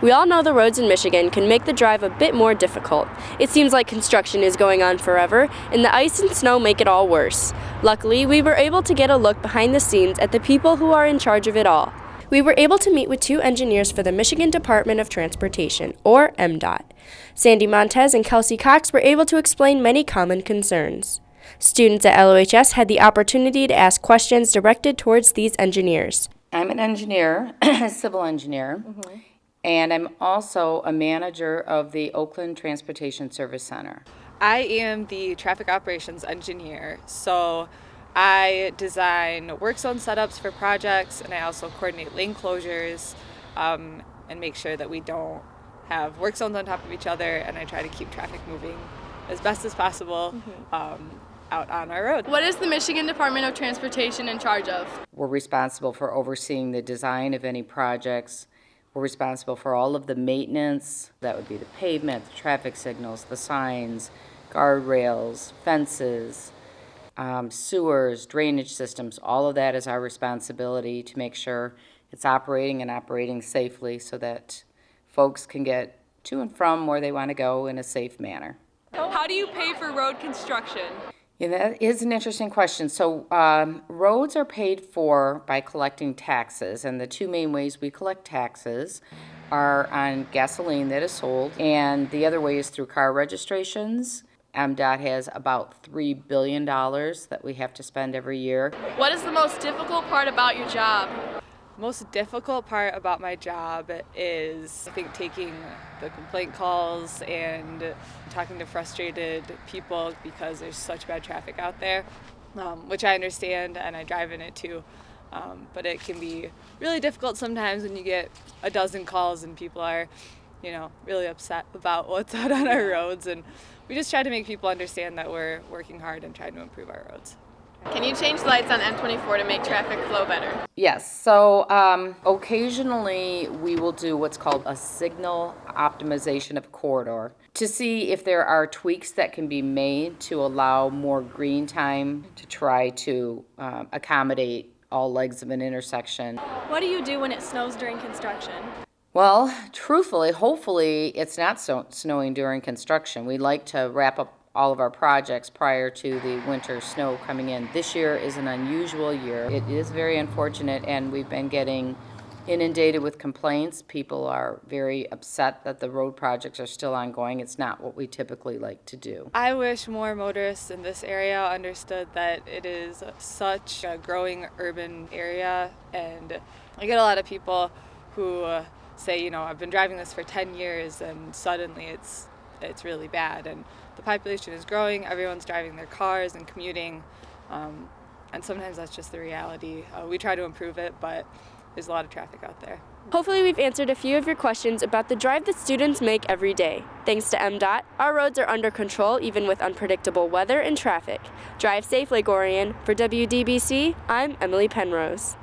We all know the roads in Michigan can make the drive a bit more difficult. It seems like construction is going on forever, and the ice and snow make it all worse. Luckily, we were able to get a look behind the scenes at the people who are in charge of it all. We were able to meet with two engineers for the Michigan Department of Transportation, or MDOT. Sandy Montez and Kelsey Cox were able to explain many common concerns. Students at LOHS had the opportunity to ask questions directed towards these engineers. I'm an engineer, a civil engineer, and I'm also a manager of the Oakland Transportation Service Center. I am the traffic operations engineer, so I design work zone setups for projects, and I also coordinate lane closures and make sure that we don't have work zones on top of each other, and I try to keep traffic moving as best as possible out on our road. What is the Michigan Department of Transportation in charge of? We're responsible for overseeing the design of any projects. We're responsible for all of the maintenance. That would be the pavement, the traffic signals, the signs, guardrails, fences, sewers, drainage systems. All of that is our responsibility to make sure it's operating and operating safely so that folks can get to and from where they want to go in a safe manner. How do you pay for road construction? Yeah, that is an interesting question. So roads are paid for by collecting taxes, and the two main ways we collect taxes are on gasoline that is sold, and the other way is through car registrations. MDOT has about $3 billion that we have to spend every year. What is the most difficult part about your job? Most difficult part about my job is, I think, taking the complaint calls and talking to frustrated people because there's such bad traffic out there, which I understand and I drive in it too. But it can be really difficult sometimes when you get a dozen calls and people are, really upset about what's out on our roads. And we just try to make people understand that we're working hard and trying to improve our roads. Can you change the lights on M24 to make traffic flow better? Yes, so occasionally we will do what's called a signal optimization of a corridor to see if there are tweaks that can be made to allow more green time to try to accommodate all legs of an intersection. What do you do when it snows during construction? Well, truthfully, hopefully it's not snowing during construction. We like to wrap up all of our projects prior to the winter snow coming in. This year is an unusual year. It is very unfortunate, and we've been getting inundated with complaints. People are very upset that the road projects are still ongoing. It's not what we typically like to do. I wish more motorists in this area understood that it is such a growing urban area, and I get a lot of people who say, I've been driving this for 10 years and suddenly it's really bad. And the population is growing, everyone's driving their cars and commuting, and sometimes that's just the reality. We try to improve it, but there's a lot of traffic out there. Hopefully we've answered a few of your questions about the drive that students make every day. Thanks to MDOT, our roads are under control even with unpredictable weather and traffic. Drive safe, Lake Orion. For WDBC, I'm Emily Penrose.